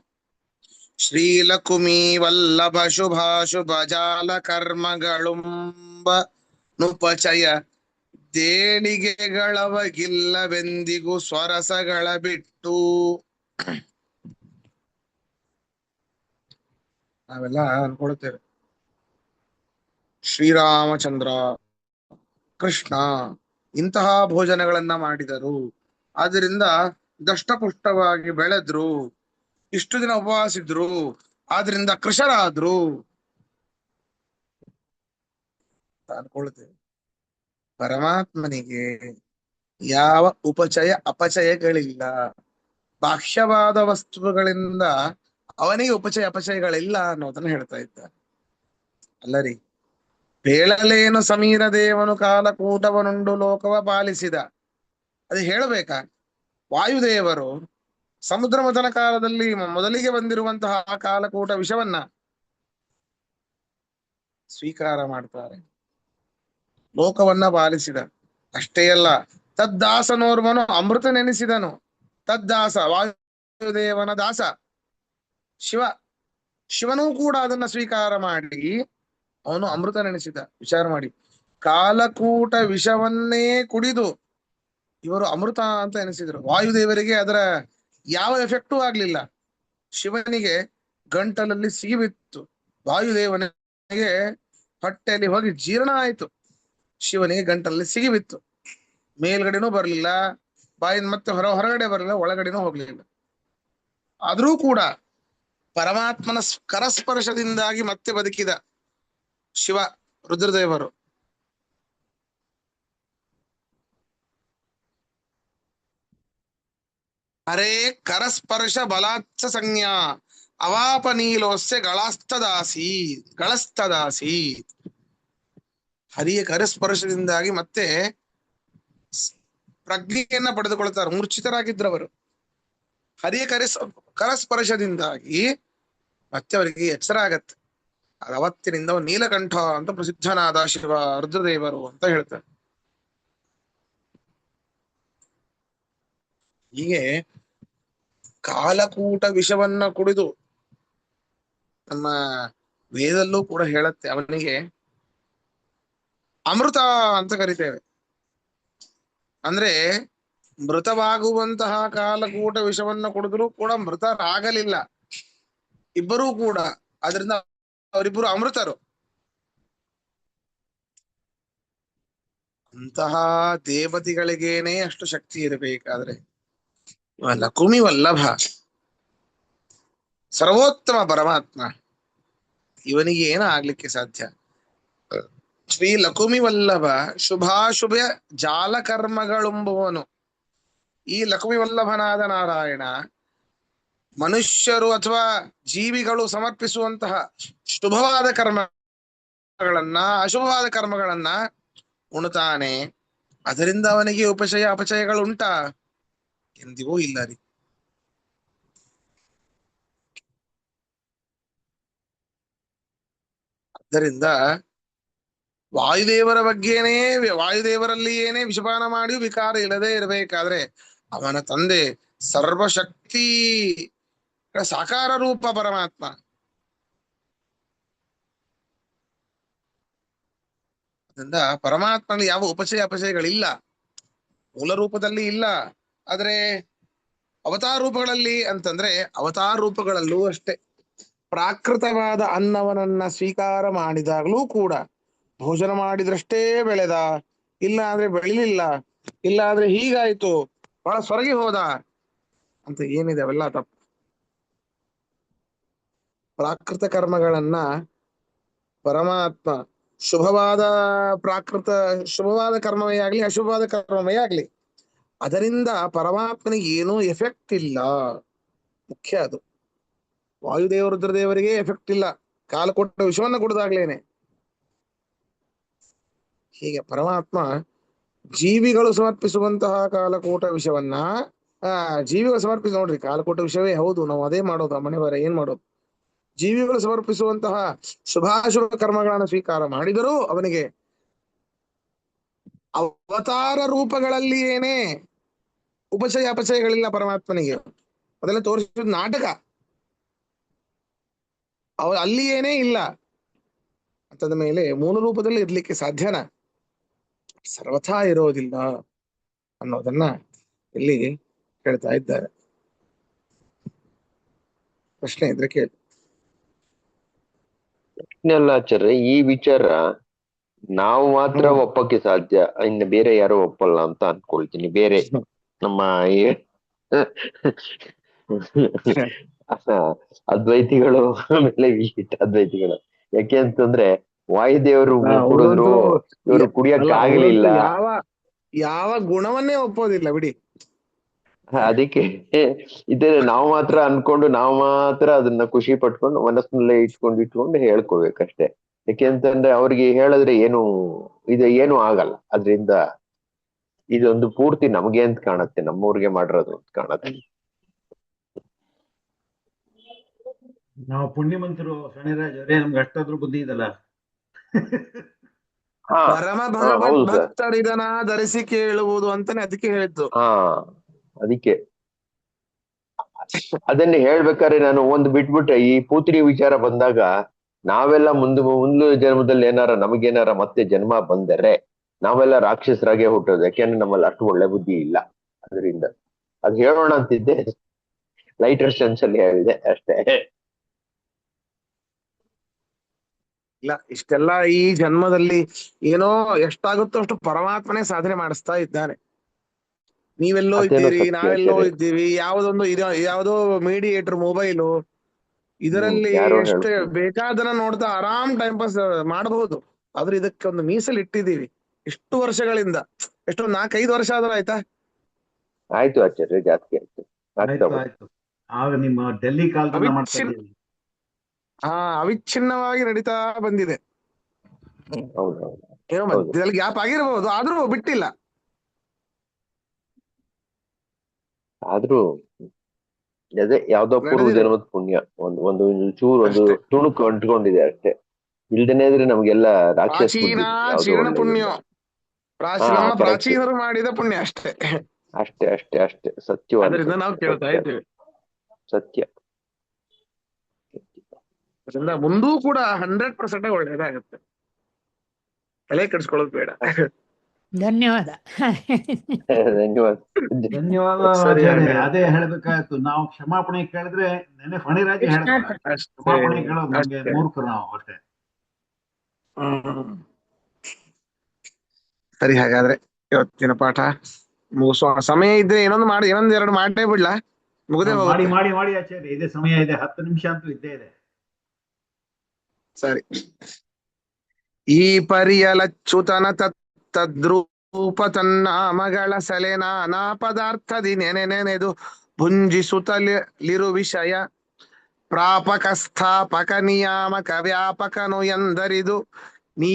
ಶ್ರೀಲಕುಮಿ ವಲ್ಲಭ ಶುಭಾಶುಭ ಜಾಲ ಕರ್ಮಗಳುಂಬ ನುಪಚಯ ದೇಣಿಗೆಗಳವಗಿಲ್ಲವೆಂದಿಗೂ ಸ್ವರಸಗಳ ಬಿಟ್ಟು. ನಾವೆಲ್ಲ ಅನ್ಕೊಳ್ತೇವೆ ಶ್ರೀರಾಮಚಂದ್ರ ಕೃಷ್ಣ ಇಂತಹ ಭೋಜನಗಳನ್ನ ಮಾಡಿದರು, ಆದ್ರಿಂದ ದಷ್ಟಪುಷ್ಟವಾಗಿ ಬೆಳೆದ್ರು, ಇಷ್ಟು ದಿನ ಉಪವಾಸಿದ್ರು, ಆದ್ರಿಂದ ಕೃಷರಾದ್ರು ಅನ್ಕೊಳ್ತೇವೆ. ಪರಮಾತ್ಮನಿಗೆ ಯಾವ ಉಪಚಯ ಅಪಚಯಗಳಿಲ್ಲ. ಬಾಹ್ಯವಾದ ವಸ್ತುಗಳಿಂದ ಅವನಿಗೆ ಉಪಚಯ ಅಪಚಯಗಳಿಲ್ಲ ಅನ್ನೋದನ್ನ ಹೇಳ್ತಾ ಇದ್ದಾರೆ. ಅಲ್ಲರಿ, ಪೇಳಲೇನು ಸಮೀರ ದೇವನು ಕಾಲಕೂಟವನುಂಡು ಲೋಕವ ಪಾಲಿಸಿದ, ಅದು ಹೇಳಬೇಕಾ? ವಾಯುದೇವರು ಸಮುದ್ರ ಮಥನ ಕಾಲದಲ್ಲಿ ಮೊದಲಿಗೆ ಬಂದಿರುವಂತಹ ಕಾಲಕೂಟ ವಿಷವನ್ನ ಸ್ವೀಕಾರ ಮಾಡ್ತಾರೆ, ಲೋಕವನ್ನ ಪಾಲಿಸಿದ. ಅಷ್ಟೇ ಅಲ್ಲ, ತದ್ದಾಸನೋರ್ವನು ಅಮೃತ ನೆನೆಸಿದನು. ತದ್ದಾಸ ವಾಯುದೇವನ ದಾಸ ಶಿವ. ಶಿವನೂ ಕೂಡ ಅದನ್ನ ಸ್ವೀಕಾರ ಮಾಡಿ ಅವನು ಅಮೃತ ನೆನೆಸಿದ. ವಿಚಾರ ಮಾಡಿ, ಕಾಲಕೂಟ ವಿಷವನ್ನೇ ಕುಡಿದು ಇವರು ಅಮೃತ ಅಂತ ಎನಿಸಿದ್ರು. ವಾಯುದೇವರಿಗೆ ಅದರ ಯಾವ ಎಫೆಕ್ಟೂ ಆಗ್ಲಿಲ್ಲ. ಶಿವನಿಗೆ ಗಂಟಲಲ್ಲಿ ಸಿಗಿಬಿತ್ತು, ವಾಯುದೇವನಿಗೆ ಹೊಟ್ಟೆಯಲ್ಲಿ ಹೋಗಿ ಜೀರ್ಣ ಆಯಿತು, ಶಿವನಿಗೆ ಗಂಟಲಲ್ಲಿ ಸಿಗಿಬಿತ್ತು. ಮೇಲ್ಗಡೆನೂ ಬರಲಿಲ್ಲ, ಬಾಯಿಂದ ಮತ್ತೆ ಹೊರಗಡೆ ಬರಲಿಲ್ಲ, ಒಳಗಡೆನೂ ಹೋಗ್ಲಿಲ್ಲ. ಆದರೂ ಕೂಡ ಪರಮಾತ್ಮನ ಕರಸ್ಪರ್ಶದಿಂದಾಗಿ ಮತ್ತೆ ಬದುಕಿದ ಶಿವ ರುದ್ರದೇವರು. ಹರೇ ಕರಸ್ಪರ್ಶ ಬಲಾತ್ಸ ಸಂಜ್ಞಾ ಅವಾಪನೀಲೋಸ್ಯ ಗಳಸ್ತದಾಸಿ. ಹರಿಯ ಕರಸ್ಪರ್ಶದಿಂದಾಗಿ ಮತ್ತೆ ಪ್ರಜ್ಞೆಯನ್ನ ಪಡೆದುಕೊಳ್ತಾರೆ. ಮೂರ್ಛಿತರಾಗಿದ್ರವರು. ಹರಿಯ ಕರಸ್ಪರ್ಶದಿಂದಾಗಿ ಮತ್ತೆ ಅವರಿಗೆ ಎಚ್ಚರ ಆಗತ್ತೆ. ಅವತ್ತಿನಿಂದ ನೀಲಕಂಠ ಅಂತ ಪ್ರಸಿದ್ಧನಾದ ಶಿವ ರುದ್ರದೇವರು ಅಂತ ಹೇಳ್ತಾರೆ. ಹೀಗೆ ಕಾಲಕೂಟ ವಿಷವನ್ನ ಕುಡಿದು, ನಮ್ಮ ವೇದಲ್ಲೂ ಕೂಡ ಹೇಳತ್ತೆ, ಅವನಿಗೆ ಅಮೃತ ಅಂತ ಕರಿತೇವೆ. ಅಂದ್ರೆ ಮೃತವಾಗುವಂತಹ ಕಾಲಕೂಟ ವಿಷವನ್ನ ಕುಡಿದ್ರು ಕೂಡ ಮೃತರಾಗಲಿಲ್ಲ ಇಬ್ಬರೂ ಕೂಡ. ಅದರಿಂದ ಅವರಿಬ್ಬರು ಅಮೃತರು. ಅಂತಹ ದೇವತೆಗಳಿಗೇನೆ ಅಷ್ಟು ಶಕ್ತಿ ಇರಬೇಕಾದ್ರೆ ಲಕುಮಿ ವಲ್ಲಭ ಸರ್ವೋತ್ತಮ ಪರಮಾತ್ಮ ಇವನಿಗೆ ಏನ ಆಗ್ಲಿಕ್ಕೆ ಸಾಧ್ಯ? ಶ್ರೀ ಲಕುಮಿ ವಲ್ಲಭ ಶುಭಾಶುಭ ಜಾಲಕರ್ಮಗಳುಂಬುವನು. ಈ ಲಕುಮಿ ವಲ್ಲಭನಾದ ನಾರಾಯಣ ಮನುಷ್ಯರು ಅಥವಾ ಜೀವಿಗಳು ಸಮರ್ಪಿಸುವಂತಹ ಶುಭವಾದ ಕರ್ಮಗಳನ್ನ ಅಶುಭವಾದ ಕರ್ಮಗಳನ್ನ ಉಣ್ತಾನೆ. ಅದರಿಂದ ಅವನಿಗೆ ಉಪಚಯ ಅಪಚಯಗಳುಂಟಾ? ಎಂದಿಗೂ ಇಲ್ಲ ರೀ. ಆದ್ದರಿಂದ ವಾಯುದೇವರ ಬಗ್ಗೆನೇ, ವಾಯುದೇವರಲ್ಲಿಯೇನೇ ವಿಷಪಾನ ಮಾಡಿ ವಿಕಾರ ಇಲ್ಲದೆ ಇರಬೇಕಾದ್ರೆ ಅವನ ತಂದೆ ಸರ್ವಶಕ್ತಿ ಸಾಕಾರ ರೂಪ ಪರಮಾತ್ಮ. ಅದರಿಂದ ಪರಮಾತ್ಮನಲ್ಲಿ ಯಾವ ಉಪಚಯ ಅಪಚಯಗಳಿಲ್ಲ, ಮೂಲ ರೂಪದಲ್ಲಿ ಇಲ್ಲ. ಆದ್ರೆ ಅವತಾರ ರೂಪಗಳಲ್ಲಿ ಅಂತಂದ್ರೆ ಅವತಾರ ರೂಪಗಳಲ್ಲೂ ಅಷ್ಟೇ ಪ್ರಾಕೃತವಾದ ಅನ್ನವನನ್ನ ಸ್ವೀಕಾರ ಮಾಡಿದಾಗಲೂ ಕೂಡ ಭೋಜನ ಮಾಡಿದ್ರಷ್ಟೇ ಬೆಳೆದ, ಇಲ್ಲ ಅಂದ್ರೆ ಬೆಳಿಲಿಲ್ಲ, ಇಲ್ಲ ಅಂದ್ರೆ ಹೀಗಾಯ್ತು, ಬಹಳ ಸೊರಗಿ ಹೋದ ಅಂತ ಏನಿದೆ ಅವೆಲ್ಲ ತಪ್ಪು. ಪ್ರಾಕೃತ ಕರ್ಮಗಳನ್ನ ಪರಮಾತ್ಮ ಶುಭವಾದ ಶುಭವಾದ ಕರ್ಮವೇ ಆಗ್ಲಿ ಅಶುಭವಾದ ಕರ್ಮವೇ ಆಗ್ಲಿ ಅದರಿಂದ ಪರಮಾತ್ಮನಿಗೆ ಏನೂ ಎಫೆಕ್ಟ್ ಇಲ್ಲ. ಮುಖ್ಯ ಅದು. ವಾಯುದೇವ ರುದ್ರದೇವರಿಗೆ ಎಫೆಕ್ಟ್ ಇಲ್ಲ, ಕಾಲ ಕೊಟ್ಟ ವಿಷವನ್ನ ಕೊಡದಾಗ್ಲೇನೆ. ಹೀಗೆ ಪರಮಾತ್ಮ ಜೀವಿಗಳು ಸಮರ್ಪಿಸುವಂತಹ ಕಾಲಕೂಟ ವಿಷವನ್ನ ಜೀವಿಗಳು ನೋಡ್ರಿ, ಕಾಲಕೂಟ ವಿಷಯವೇ ಹೌದು, ನಾವು ಅದೇ ಮಾಡೋದು, ಮನೆಯವರ ಏನ್ ಮಾಡೋದು. ಜೀವಿಗಳು ಸಮರ್ಪಿಸುವಂತಹ ಶುಭಾಶುಭ ಕರ್ಮಗಳನ್ನು ಸ್ವೀಕಾರ ಮಾಡಿದರೂ ಅವನಿಗೆ ಅವತಾರ ರೂಪಗಳಲ್ಲಿ ಏನೇ ಉಪಚಯ ಅಪಚಯಗಳಿಲ್ಲ ಪರಮಾತ್ಮನಿಗೆ. ಅದೆಲ್ಲ ತೋರಿಸಿದ ನಾಟಕ, ಅಲ್ಲಿ ಏನೇ ಇಲ್ಲ ಅಂತದ ಮೇಲೆ ಮೂಲ ರೂಪದಲ್ಲಿ ಇರ್ಲಿಕ್ಕೆ ಸಾಧ್ಯನಾ? ಸರ್ವಥಾ ಇರೋದಿಲ್ಲ ಅನ್ನೋದನ್ನ ಇಲ್ಲಿ ಹೇಳ್ತಾ ಇದ್ದಾರೆ. ಪ್ರಶ್ನೆ ಇದ್ರೆ ಕೇಳಿ. ಆಚಾರ್ಯ, ಈ ವಿಚಾರ ನಾವು ಮಾತ್ರ ಒಪ್ಪಕ್ಕೆ ಸಾಧ್ಯ, ಇನ್ನು ಬೇರೆ ಯಾರು ಒಪ್ಪಲ್ಲ ಅಂತ ಅನ್ಕೊಳ್ತೀನಿ. ಬೇರೆ ನಮ್ಮ ಅದ್ವೈತಿಗಳು ಆಮೇಲೆ ಅದ್ವೈತಿಗಳು. ಯಾಕೆ ಅಂತಂದ್ರೆ ವಾಯುದೇವರು ಕುಡಿದ್ರು, ಇವರು ಕುಡಿಯಕ್ ಆಗ್ಲಿಲ್ಲ. ಯಾವ ಗುಣವನ್ನೇ ಒಪ್ಪೋದಿಲ್ಲ ಬಿಡಿ. ಅದಕ್ಕೆ ಇದನ್ನ ನಾವು ಮಾತ್ರ ಅನ್ಕೊಂಡು ನಾವು ಮಾತ್ರ ಅದನ್ನ ಖುಷಿ ಪಟ್ಕೊಂಡು ಮನಸ್ಸಿನಲ್ಲೇ ಇಟ್ಕೊಂಡು ಹೇಳ್ಕೋಬೇಕಷ್ಟೇ. ಯಾಕೆಂತಂದ್ರೆ ಅವ್ರಿಗೆ ಹೇಳಿದ್ರೆ ಏನು ಆಗಲ್ಲ. ಅದ್ರಿಂದ ಇದೊಂದು ಪೂರ್ತಿ ನಮ್ಗೆ ಅಂತ ಕಾಣತ್ತೆ, ನಮ್ಮೂರ್ಗೆ ಮಾಡಿರೋದು ಅಂತ ಕಾಣತ್ತೆ. ನಾವು ಪುಣ್ಯವಂತರು ಶನಿರಾಜ್ ಅವರೇ, ನಮ್ಗೆ ಅಷ್ಟಾದ್ರೂ ಬುದ್ಧಿ ಇದಲ್ಲ. ಪರಮ ಭಗವದ್ ಭಕ್ತರಿದನ ಧರಿಸಿ ಕೇಳುವುದು ಅಂತಾನೆ ಅದಕ್ಕೆ ಹೇಳಿದ್ದು. ಅದಕ್ಕೆ ಅದನ್ನೇ ಹೇಳ್ಬೇಕಾದ್ರೆ ನಾನು ಒಂದು ಬಿಟ್ಬಿಟ್ಟೆ, ಈ ಪೂತ್ರಿ ವಿಚಾರ ಬಂದಾಗ ನಾವೆಲ್ಲ ಮುಂದೆ ಜನ್ಮದಲ್ಲಿ ನಮಗೇನಾರ ಮತ್ತೆ ಜನ್ಮ ಬಂದರೆ ನಾವೆಲ್ಲ ರಾಕ್ಷಸರಾಗೆ ಹುಟ್ಟೋದು. ಯಾಕೆಂದ್ರೆ ನಮ್ಮಲ್ಲಿ ಅಷ್ಟು ಒಳ್ಳೆ ಬುದ್ಧಿ ಇಲ್ಲ. ಅದರಿಂದ ಅದು ಹೇಳೋಣ ಅಂತಿದ್ದೆ, ಲೈಟರ್ ಸೆನ್ಸ್ ಅಲ್ಲಿ ಹೇಳಿದೆ ಅಷ್ಟೇ. ಇಲ್ಲ, ಇಷ್ಟೆಲ್ಲ ಈ ಜನ್ಮದಲ್ಲಿ ಏನೋ ಎಷ್ಟಾಗುತ್ತೋ ಅಷ್ಟು ಪರಮಾತ್ಮನೇ ಸಾಧನೆ ಮಾಡಿಸ್ತಾ ಇದ್ದಾನೆ. ನೀವೆಲ್ಲೋ ಅದೇನೋ ಇದ್ದೀರಿ, ಸತ್ಯ ನಾವೆಲ್ಲೋ ಆಚಾರ್ಯ. ಇದ್ದೀವಿ, ಯಾವುದೋ ಮೀಡಿಯೇಟರ್ ಮೊಬೈಲು, ಇದರಲ್ಲಿ ಯಾರೋ ಎಷ್ಟು ಹೇಳ್ತೀನಿ. ಬೇಕಾದನ್ನ ನೋಡ್ತಾ ಆರಾಮ್ ಟೈಮ್ ಪಾಸ್ ಮಾಡಬಹುದು. ಆದ್ರೆ ಇದಕ್ಕೆ ಒಂದು ಮೀಸಲು ಇಟ್ಟಿದ್ದೀವಿ ಇಷ್ಟು ವರ್ಷಗಳಿಂದ. ಎಷ್ಟು 4-5 ವರ್ಷ ಆದ್ರೂ ಆಯ್ತಾ? ಆಯ್ತು ಆಚಾರ್ಯ, ಜಾಸ್ತಿ ಆಯ್ತು. ಆಗ್ತಾ ಬಂತು. ಆಯ್ತು. ಆಗ ನಿಮ್ಮ ಡೆಲ್ಲಿ ಕಾಲದಿಂದ ಮಾಡ್ತಾ ಅವಿಚ್ಛಿನ್ನ ಇದ್ದೀವಿ. ಅವಿಚ್ಛಿನ್ನವಾಗಿ ನಡೀತಾ ಬಂದಿದೆ. ಹೌದೌದು. ಏನೋ ಹೌದು. ಮಧ್ಯದಲ್ಲಿ ಗ್ಯಾಪ್ ಆಗಿರಬಹುದು, ಆದ್ರೂ ಬಿಟ್ಟಿಲ್ಲ. ಆದ್ರೂ ಅದೇ ಯಾವ್ದೋ ಪೂರ್ವ ನಡೆದಿದೆ ಜನ್ಮದ ಪುಣ್ಯ, ಒಂದು ಚೂರು ಒಂದು ಅಷ್ಟೇ. ತುಣುಕು ಅಂಟ್ಕೊಂಡಿದೆ ಅಷ್ಟೇ. ಇಲ್ದೇನೆ ಇದ್ರೆ ನಮ್ಗೆಲ್ಲ ರಾಕ್ಷಸ ಪ್ರಾಚೀನ ಬುದ್ಧಿ, ಯಾವ್ದು ಚೀರ್ಣ ಒಳ್ಳೇದಿಲ್ಲ. ಪುಣ್ಯ, ಹಾ, ನಮ್ಮ ಕರೆಕ್ಟ್. ಪ್ರಾಚೀನರು ಮಾಡಿದ ಪುಣ್ಯ ಅಷ್ಟೇ. ಅಷ್ಟೇ ಅಷ್ಟೇ ಅಷ್ಟೇ, ಸತ್ಯವಾದ ಅದರಿಂದ ನಾವು ಸತ್ಯ, ಕೇಳ್ತಾ ಸತ್ಯ ಇದ್ದೇವೆ. ಸತ್ಯ. ಅದರಿಂದ ಮುಂದೂ ಕೂಡ 100% ಒಳ್ಳೇದಾಗುತ್ತೆ. ತಲೆ ಕೆಡಿಸ್ಕೊಳ್ಳೋದು ಬೇಡ. ಧನ್ಯವಾದ. ಧನ್ಯವಾದ. ಧನ್ಯವಾದ ಸರಿ, ಆಚಾರ್ಯ. ಹಾಗಾದ್ರೆ. ಅದೇ ಹೇಳ್ಬೇಕಾಯ್ತು, ನಾವು ಕ್ಷಮಾಪಣೆ ಕೇಳಿದ್ರೆ ನೆನೆ ಫಣಿರಾಜ್ ಕೃಷ್ಣಾರ್ಪಣೆ. ಹೇಳ್ತಾರೆ, ಅಷ್ಟೇ ಕ್ಷಮಾಪಣೆ ಕೇಳೋದು ನಮ್ಗೆ ಅಷ್ಟೇ. ಮೂರ್ಖರು ನಾವು ಅಷ್ಟೇ. ಸರಿ, ಹಾಗಾದ್ರೆ ಇವತ್ತಿನ ಪಾಠ ಮುಗಿಸುವ. ಸಮಯ ಇದ್ರೆ ಇನ್ನೊಂದ್ 2 ಮಾಡೇ ಬಿಡ್ಲಾ? ಮುಗದೆ ಮಾಡಿ ಹೋಗುತ್ತೆ. ಮಾಡಿ ಮಾಡಿ ಆಚಾರ್ಯ, ಇದೇ ಸಮಯ ಇದೆ, 10 ನಿಮಿಷ ಅಂತೂ ಇದ್ದೇ ಇದೆ. ಸರಿ. ಈ ಪರಿಯಲಚ್ಯುತನ ತದ್ರೂಪ ತನ್ನಾಮಗಳ ಸಲೆ ನಾನಾ ಪದಾರ್ಥದಿ ನೆನೆದು ಭುಂಜಿಸುತ್ತಲಿರು ವಿಷಯ ಪ್ರಾಪಕ ಸ್ಥಾಪಕ ನಿಯಾಮಕ ವ್ಯಾಪಕನು ಎಂದರಿದು ನೀ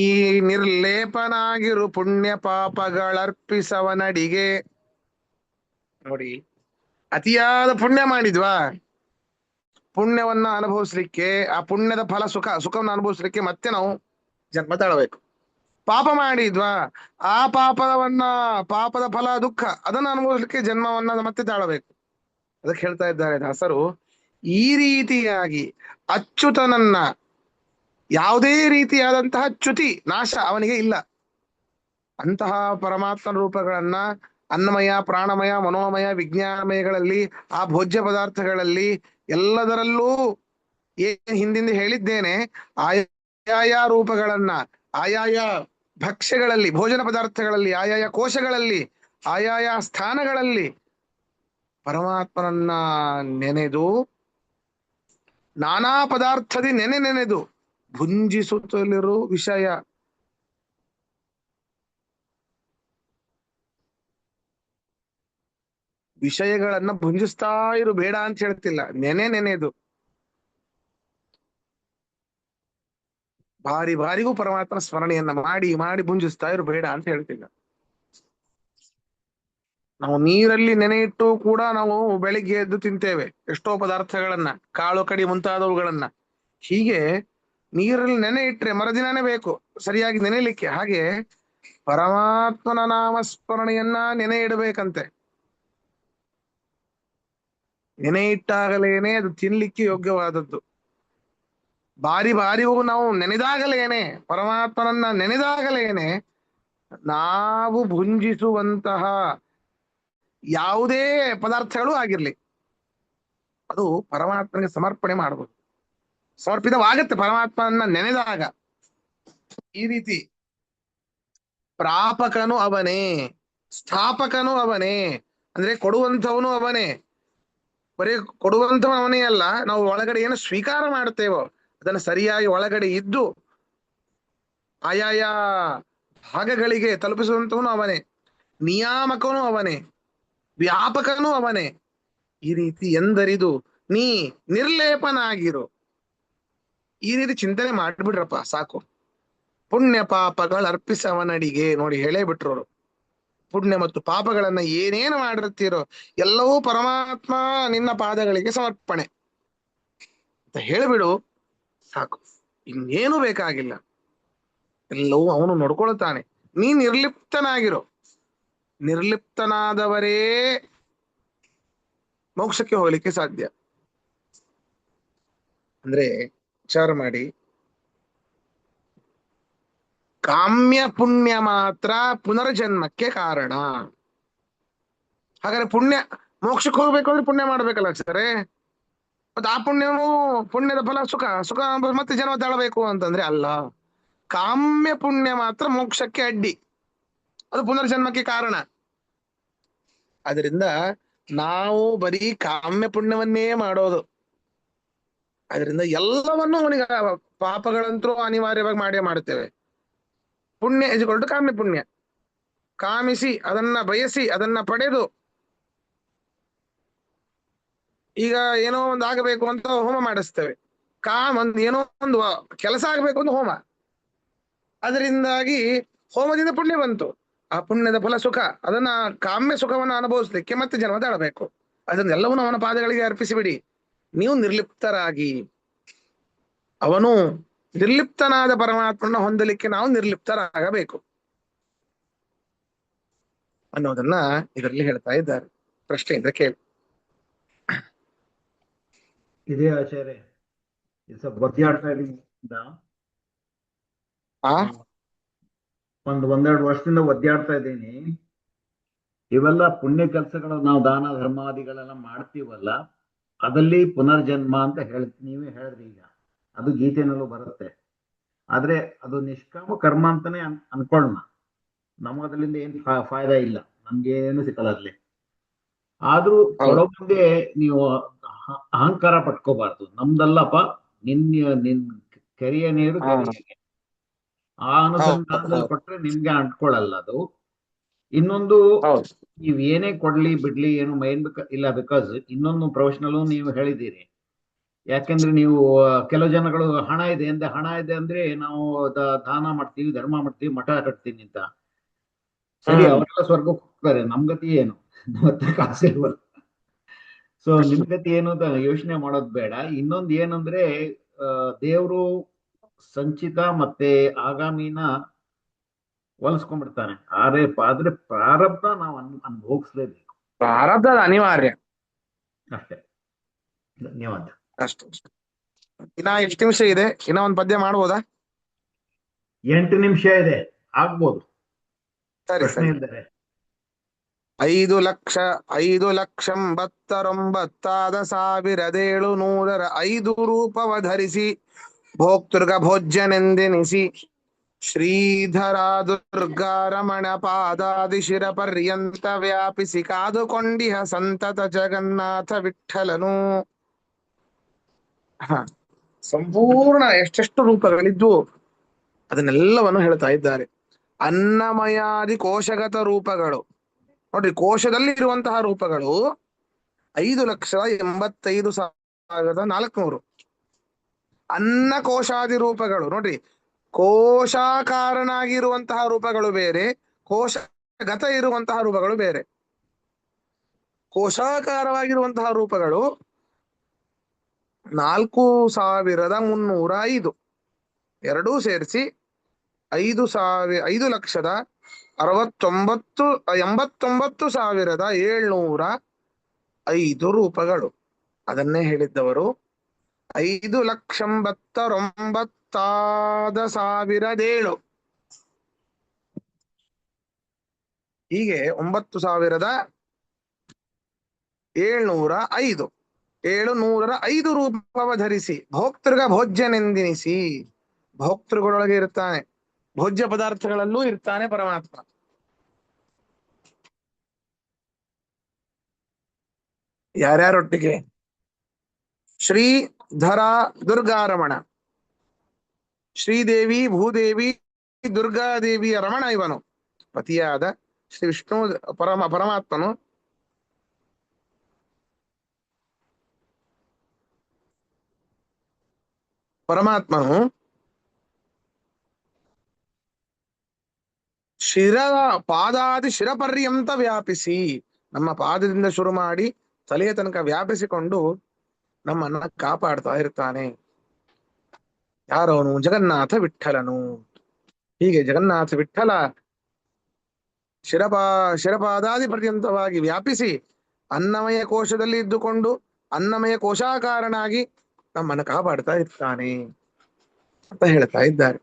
ನಿರ್ಲೇಪನಾಗಿರು ಪುಣ್ಯ ಪಾಪಗಳರ್ಪಿಸವನಡಿಗೆ. ನೋಡಿ, ಅತಿಯಾದ ಪುಣ್ಯ ಮಾಡಿದ್ವಾ, ಪುಣ್ಯವನ್ನ ಅನುಭವಿಸ್ಲಿಕ್ಕೆ, ಆ ಪುಣ್ಯದ ಫಲ ಸುಖವನ್ನು ಅನುಭವಿಸ್ಲಿಕ್ಕೆ ಮತ್ತೆ ನಾವು ಜನ್ಮ ತಾಳಬೇಕು. ಪಾಪ ಮಾಡಿದ್ವಾ, ಆ ಪಾಪದ ಫಲ ದುಃಖ, ಅದನ್ನ ಅನುಭವಿಸ್ಲಿಕ್ಕೆ ಜನ್ಮವನ್ನ ಮತ್ತೆ ತಾಳಬೇಕು. ಅದಕ್ಕೆ ಹೇಳ್ತಾ ಇದ್ದಾರೆ ದಾಸರು, ಈ ರೀತಿಯಾಗಿ ಅಚ್ಯುತನನ್ನ, ಯಾವುದೇ ರೀತಿಯಾದಂತಹ ಚ್ಯುತಿ ನಾಶ ಅವನಿಗೆ ಇಲ್ಲ. ಅಂತಹ ಪರಮಾತ್ಮನ ರೂಪಗಳನ್ನ ಅನ್ನಮಯ, ಪ್ರಾಣಮಯ, ಮನೋಮಯ, ವಿಜ್ಞಾನಮಯಗಳಲ್ಲಿ, ಆ ಭೋಜ್ಯ ಪದಾರ್ಥಗಳಲ್ಲಿ ಎಲ್ಲದರಲ್ಲೂ ಏನ್ ಹಿಂದಿಂದ ಹೇಳಿದ್ದೇನೆ, ಆಯಾಯ ರೂಪಗಳನ್ನ, ಆಯಾಯ ಭಕ್ಷ್ಯಗಳಲ್ಲಿ, ಭೋಜನ ಪದಾರ್ಥಗಳಲ್ಲಿ, ಆಯಾಯ ಕೋಶಗಳಲ್ಲಿ, ಆಯಾಯ ಸ್ಥಾನಗಳಲ್ಲಿ ಪರಮಾತ್ಮನನ್ನ ನೆನೆದು, ನಾನಾ ಪದಾರ್ಥದಿ ನೆನೆದು ಭುಂಜಿಸುತ್ತಲಿರು ವಿಷಯ. ವಿಷಯಗಳನ್ನ ಭುಂಜಿಸ್ತಾ ಇರು, ಬೇಡ ಅಂತ ಹೇಳ್ತಿಲ್ಲ, ನೆನೆದು ಬಾರಿಗೂ ಪರಮಾತ್ಮನ ಸ್ಮರಣೆಯನ್ನ ಮಾಡಿ ಭುಂಜಿಸ್ತಾ ಇರು, ಬೇಡ ಅಂತ ಹೇಳ್ತಿಲ್ಲ. ನಾವು ನೀರಲ್ಲಿ ನೆನೆ ಇಟ್ಟು ಕೂಡ ನಾವು ಬೆಳಿಗ್ಗೆ ಎದ್ದು ತಿಂತೇವೆ ಎಷ್ಟೋ ಪದಾರ್ಥಗಳನ್ನ, ಕಾಳು ಕಡಿ ಮುಂತಾದವುಗಳನ್ನ. ಹೀಗೆ ನೀರಲ್ಲಿ ನೆನೆ ಇಟ್ರೆ ಮರುದಿನನೇ ಬೇಕು ಸರಿಯಾಗಿ ನೆನೆಯಲಿಕ್ಕೆ. ಹಾಗೆ ಪರಮಾತ್ಮನ ನಾಮಸ್ಮರಣೆಯನ್ನ ನೆನೆ ಇಡಬೇಕಂತೆ. ನೆನೆ ಇಟ್ಟಾಗಲೇನೆ ಅದು ತಿನ್ಲಿಕ್ಕೆ ಯೋಗ್ಯವಾದದ್ದು. ಬಾರಿಗೂ ನಾವು ನೆನೆದಾಗಲೇನೆ, ಪರಮಾತ್ಮನನ್ನ ನೆನೆದಾಗಲೇನೆ ನಾವು ಭುಂಜಿಸುವಂತಹ ಯಾವುದೇ ಪದಾರ್ಥಗಳು ಆಗಿರ್ಲಿ, ಅದು ಪರಮಾತ್ಮನಿಗೆ ಸಮರ್ಪಣೆ ಮಾಡಬಹುದು, ಸಮರ್ಪಿತವಾಗತ್ತೆ ಪರಮಾತ್ಮನನ್ನ ನೆನೆದಾಗ. ಈ ರೀತಿ ಪ್ರಾಪಕನು ಅವನೇ, ಸ್ಥಾಪಕನು ಅವನೇ, ಅಂದ್ರೆ ಕೊಡುವಂಥವನು ಅವನೇ. ಬರೀ ಕೊಡುವಂಥವನು ಅವನೇ ಅಲ್ಲ, ನಾವು ಒಳಗಡೆ ಏನು ಸ್ವೀಕಾರ ಮಾಡ್ತೇವೋ ಅದನ್ನು ಸರಿಯಾಗಿ ಒಳಗಡೆ ಇದ್ದು ಆಯಾಯ ಭಾಗಗಳಿಗೆ ತಲುಪಿಸುವಂಥವನು ಅವನೇ, ನಿಯಾಮಕನು ಅವನೇ, ವ್ಯಾಪಕನೂ ಅವನೇ. ಈ ರೀತಿ ಎಂದರಿದು ನೀ ನಿರ್ಲೇಪನಾಗಿರು. ಈ ರೀತಿ ಚಿಂತನೆ ಮಾಡ್ಬಿಡ್ರಪ್ಪ ಸಾಕು. ಪುಣ್ಯ ಪಾಪಗಳು ಅರ್ಪಿಸವನಡಿಗೆ. ನೋಡಿ, ಹೇಳೇ ಬಿಟ್ರು, ಪುಣ್ಯ ಮತ್ತು ಪಾಪಗಳನ್ನ ಏನೇನು ಮಾಡಿರ್ತೀರೋ ಎಲ್ಲವೂ ಪರಮಾತ್ಮ ನಿನ್ನ ಪಾದಗಳಿಗೆ ಸಮರ್ಪಣೆ ಅಂತ ಹೇಳಿಬಿಡು ಸಾಕು, ಇನ್ನೇನು ಬೇಕಾಗಿಲ್ಲ, ಎಲ್ಲವೂ ಅವನು ನೋಡ್ಕೊಳ್ತಾನೆ. ನೀ ನಿರ್ಲಿಪ್ತನಾಗಿರೋ. ನಿರ್ಲಿಪ್ತನಾದವರೇ ಮೋಕ್ಷಕ್ಕೆ ಹೋಗ್ಲಿಕ್ಕೆ ಸಾಧ್ಯ. ಅಂದ್ರೆ ವಿಚಾರ ಮಾಡಿ, ಕಾಮ್ಯ ಪುಣ್ಯ ಮಾತ್ರ ಪುನರ್ಜನ್ಮಕ್ಕೆ ಕಾರಣ. ಹಾಗಾದ್ರೆ ಮೋಕ್ಷಕ್ಕೆ ಹೋಗ್ಬೇಕು ಅಂದ್ರೆ ಪುಣ್ಯ ಮಾಡ್ಬೇಕಲ್ಲ ಸರೇ. ಮತ್ತೆ ಆ ಪುಣ್ಯದ ಫಲ ಸುಖ ಮತ್ತೆ ಜನ್ಮ ತಾಳಬೇಕು ಅಂತಂದ್ರೆ ಅಲ್ಲ. ಕಾಮ್ಯ ಪುಣ್ಯ ಮಾತ್ರ ಮೋಕ್ಷಕ್ಕೆ ಅಡ್ಡಿ, ಅದು ಪುನರ್ಜನ್ಮಕ್ಕೆ ಕಾರಣ. ಅದರಿಂದ ನಾವು ಬರೀ ಕಾಮ್ಯ ಪುಣ್ಯವನ್ನೇ ಮಾಡೋದು. ಅದರಿಂದ ಎಲ್ಲವನ್ನು ಅವನಿಗೆ ಪಾಪಗಳಂತೂ ಅನಿವಾರ್ಯವಾಗಿ ಮಾಡೇ ಮಾಡುತ್ತೇವೆ. ಪುಣ್ಯ ಇಸ್ಕೊಂಡು ಕಾಮ್ಯ ಪುಣ್ಯ, ಕಾಮಿಸಿ ಅದನ್ನ ಬಯಸಿ ಅದನ್ನ ಪಡೆದು, ಈಗ ಏನೋ ಒಂದು ಆಗಬೇಕು ಅಂತ ಹೋಮ ಮಾಡಿಸ್ತೇವೆ. ಏನೋ ಒಂದು ಕೆಲಸ ಆಗ್ಬೇಕು ಅಂತ ಹೋಮ, ಅದರಿಂದಾಗಿ ಹೋಮದಿಂದ ಪುಣ್ಯ ಬಂತು. ಆ ಪುಣ್ಯದ ಫಲ ಸುಖ, ಅದನ್ನ ಕಾಮ್ಯ ಸುಖವನ್ನು ಅನುಭವಿಸ್ಲಿಕ್ಕೆ ಮತ್ತೆ ಜನ್ಮ ತಾಳಬೇಕು. ಅದನ್ನ ಎಲ್ಲವನ್ನೂ ಅವನ ಪಾದಗಳಿಗೆ ಅರ್ಪಿಸಿಬಿಡಿ. ನೀವು ನಿರ್ಲಿಪ್ತರಾಗಿ, ಅವನು ನಿರ್ಲಿಪ್ತನಾದ ಪರಮಾತ್ಮನ ಹೊಂದಲಿಕ್ಕೆ ನಾವು ನಿರ್ಲಿಪ್ತರಾಗಬೇಕು ಅನ್ನೋದನ್ನ ಇದರಲ್ಲಿ ಹೇಳ್ತಾ ಇದ್ದಾರೆ. ಪ್ರಶ್ನೆಯಿಂದ ಕೇಳಿ. ಇದೇ ಆಚಾರ್ಯ ಸ್ವಲ್ಪ ಒದ್ದಾಡ್ತಾ ಇದ್ದ ಆ ಒಂದೆರಡು ವರ್ಷದಿಂದ ಒದ್ದಾಡ್ತಾ ಇದ್ದೀನಿ. ಇವೆಲ್ಲ ಪುಣ್ಯ ಕೆಲಸಗಳು ನಾವು ದಾನ ಧರ್ಮಾದಿಗಳೆಲ್ಲ ಮಾಡ್ತೀವಲ್ಲ, ಅದಲ್ಲಿ ಪುನರ್ಜನ್ಮ ಅಂತ ನೀವೇ ಹೇಳಿದ್ರಿ. ಈಗ ಅದು ಗೀತೆನಲ್ಲೂ ಬರುತ್ತೆ. ಆದ್ರೆ ಅದು ನಿಷ್ಕಾಮ ಕರ್ಮ ಅಂತಾನೆ ಅನ್ಕೊಳ್ಳೋಣ. ನಮಗದ್ರಿಂದ ಏನ್ ಫಾಯ್ದಾ ಇಲ್ಲ, ನಮ್ಗೆ ಏನು ಸಿಕ್ಕಲ್ಲ ಅದ್ರಲ್ಲಿ. ಆದ್ರೂ ಕೊಡೋ ಮುಂದೆ ನೀವು ಅಹಂಕಾರ ಪಟ್ಕೋಬಾರ್ದು. ನಮ್ದಲ್ಲಪ್ಪ, ನಿನ್ ಕೆರೆಯ ನೀರು ಕೆರೆಯಗೆ, ಆ ಅನುಸಂಧಾನದಲ್ಲಿ ಕೊಟ್ರೆ ನಿಮ್ಗೆ ಅಂಟ್ಕೊಳ್ಳಲ್ಲ ಅದು. ಇನ್ನೊಂದು, ನೀವ್ ಏನೇ ಕೊಡ್ಲಿ ಬಿಡ್ಲಿ ಏನು ಮೈನ್ ಇಲ್ಲ, ಬಿಕಾಸ್ ಇನ್ನೊಂದು ಪ್ರೊಫೆಷನಲ್ ನೀವು ಹೇಳಿದ್ದೀರಿ. ಯಾಕೆಂದ್ರೆ ನೀವು ಕೆಲವು ಜನಗಳು ಹಣ ಇದೆ ಅಂದ್ರೆ ನಾವು ದಾನ ಮಾಡ್ತೀವಿ, ಧರ್ಮ ಮಾಡ್ತೀವಿ, ಮಠ ಕಟ್ತೀವಿ ಅಂತ. ಸರಿ, ಅವರೆಲ್ಲ ಸ್ವರ್ಗಕ್ಕೆ ಹೋಗ್ತಾರೆ, ನಮ್ ಗತಿ ಏನು? ನಮ್ಮ ಕಾಸಿಲ್ವಲ್ಲ. ಸೊ ನಿಮ್ ಗತಿ ಏನು ಅಂತ ಯೋಚನೆ ಮಾಡೋದ್ ಬೇಡ. ಇನ್ನೊಂದು ಏನಂದ್ರೆ, ದೇವರು ಸಂಚಿತ ಮತ್ತೆ ಆಗಾಮಿನ ಹೋಲಿಸ್ಕೊಂಡ್ಬಿಡ್ತಾನೆ. ಆದ್ರೆ ಪ್ರಾರಬ್ಧ ನಾವು ಅನುಭವಿಸ್ಲೇಬೇಕು. ಪ್ರಾರಬ್ಧ ಅನಿವಾರ್ಯ ಅಷ್ಟೇ. ಧನ್ಯವಾದ. ಅಷ್ಟು. ಇನ್ನ ಎಷ್ಟು ನಿಮಿಷ ಇದೆ? ಇನ್ನ ಒಂದ್ ಪದ್ಯ ಮಾಡ್ಬೋದಾ? 8 ನಿಮಿಷ ಇದೆ, ಆಗ್ಬೋದು. ಸರಿ ಪ್ರಶ್ನೆ ಇದ್ದಾರೆ. 5,59,705 ರೂಪವ ಧರಿಸಿ ಭೋಕ್ತೃಗ ಭೋಜ್ಯನೆಂದೆನಿಸಿ ಶ್ರೀಧರ ದುರ್ಗಾರಮಣ ಪಾದಾದಿ ಶಿರ ಪರ್ಯಂತ ವ್ಯಾಪಿಸಿ ಕಾದುಕೊಂಡಿಹ ಸಂತತ ಜಗನ್ನಾಥ ವಿಠ್ಠಲನು. ಸಂಪೂರ್ಣ ಎಷ್ಟೆಷ್ಟು ರೂಪಗಳಿದ್ವು ಅದನ್ನೆಲ್ಲವನ್ನು ಹೇಳ್ತಾ ಇದ್ದಾರೆ. ಅನ್ನಮಯಾದಿ ಕೋಶಗತ ರೂಪಗಳು ನೋಡ್ರಿ, ಕೋಶದಲ್ಲಿ ಇರುವಂತಹ ರೂಪಗಳು 5,85,400. ಅನ್ನ ಕೋಶಾದಿ ರೂಪಗಳು ನೋಡ್ರಿ, ಕೋಶಾಕಾರನಾಗಿರುವಂತಹ ರೂಪಗಳು ಬೇರೆ, ಕೋಶಗತ ಇರುವಂತಹ ರೂಪಗಳು ಬೇರೆ. ಕೋಶಾಕಾರವಾಗಿರುವಂತಹ ರೂಪಗಳು 4,305, ಎರಡೂ ಸೇರಿಸಿ 5,89,705 ರೂಪಗಳು. ಅದನ್ನೇ ಹೇಳಿದ್ದವರು 5,89,707. ಹೀಗೆ 9,705 705 ರೂಪವ ಧರಿಸಿ ಭೋಕ್ತೃಗ ಭೋಜ್ಯನೆಂದೆನಿಸಿ, ಭೋಕ್ತೃಗಳೊಳಗೆ ಇರ್ತಾನೆ, ಭೋಜ್ಯ ಪದಾರ್ಥಗಳಲ್ಲೂ ಇರ್ತಾನೆ ಪರಮಾತ್ಮ. ಯಾರ್ಯಾರೊಟ್ಟಿಗೆ? ಶ್ರೀಧರ ದುರ್ಗಾರಮಣ, ಶ್ರೀದೇವಿ ಭೂದೇವಿ ದುರ್ಗಾದೇವಿಯ ರಮಣ ಇವನು. ಪತಿಯಾದ ಶ್ರೀ ವಿಷ್ಣು ಪರಮಾತ್ಮನು ಪಾದಾದಿ ಶಿರ ಪರ್ಯಂತ ವ್ಯಾಪಿಸಿ, ನಮ್ಮ ಪಾದದಿಂದ ಶುರು ಮಾಡಿ ತಲೆಯ ತನಕ ವ್ಯಾಪಿಸಿಕೊಂಡು ನಮ್ಮನ್ನ ಕಾಪಾಡ್ತಾ ಇರ್ತಾನೆ. ಯಾರವನು? ಜಗನ್ನಾಥ ವಿಠ್ಠಲನು. ಹೀಗೆ ಜಗನ್ನಾಥ ವಿಠ್ಠಲ ಶಿರಪಾದಾದಿ ಪರ್ಯಂತವಾಗಿ ವ್ಯಾಪಿಸಿ ಅನ್ನಮಯ ಕೋಶದಲ್ಲಿ ಇದ್ದುಕೊಂಡು ಅನ್ನಮಯ ಕೋಶಾಕಾರನಾಗಿ ನಮ್ಮನ್ನು ಕಾಪಾಡ್ತಾ ಇರ್ತಾನೆ ಅಂತ ಹೇಳ್ತಾ ಇದ್ದಾರೆ.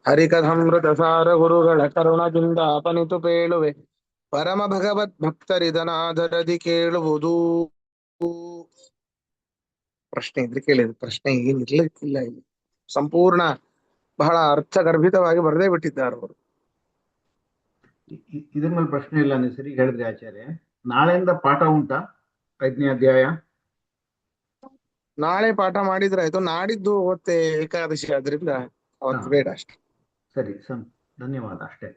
ಹರಿಕಥಾಮೃತ ಸಾರ ಗುರುಗಳ ಕರುಣದಿಂದ ಅಪನಿತು ಪೇಳುವೆ, ಪರಮ ಭಗವದ್ ಭಕ್ತರಿದನಾದರದಿ ಕೇಳುವುದು. ಪ್ರಶ್ನೆ ಇದ್ರೆ ಕೇಳಿದ್ರು, ಪ್ರಶ್ನೆ ಏನಿರ್ಲಿಕ್ಕಿಲ್ಲ ಇಲ್ಲಿ. ಸಂಪೂರ್ಣ ಬಹಳ ಅರ್ಥಗರ್ಭಿತವಾಗಿ ಬರೆದೇ ಬಿಟ್ಟಿದ್ದಾರೆ ಅವರು. ಇದ್ರ ಮೇಲೆ ಪ್ರಶ್ನೆ ಇಲ್ಲ, ನೀವು ಸರಿ ಹೇಳಿದ್ರಿ ಆಚಾರ್ಯ. ನಾಳೆಯಿಂದ ಪಾಠ ಉಂಟಾ 5ನೇ ಅಧ್ಯಾಯ? ನಾಳೆ ಪಾಠ ಮಾಡಿದ್ರೆ ಆಯ್ತು, ನಾಡಿದ್ದು ಮತ್ತೆ ಏಕಾದಶಿ ಆದ್ರಿಂದ ಅವತ್ತು ಬೇಡ ಅಷ್ಟೇ. ಸರಿ, ಧನ್ಯವಾದ ಅಷ್ಟೇ.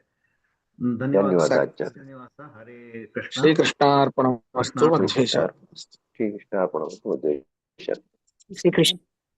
ಧನ್ಯವಾದ ಸರಿ. ಆಚಾರ್ಯ. ಶ್ರೀನಿವಾಸ, ಹರೇ ಕೃಷ್ಣ. ಶ್ರೀಕೃಷ್ಣಾರ್ಪಣಮಸ್ತು. ಶ್ರೀಕೃಷ್ಣ ಅರ್ಪಣಮಸ್ತು. ಶ್ರೀಕೃಷ್ಣ.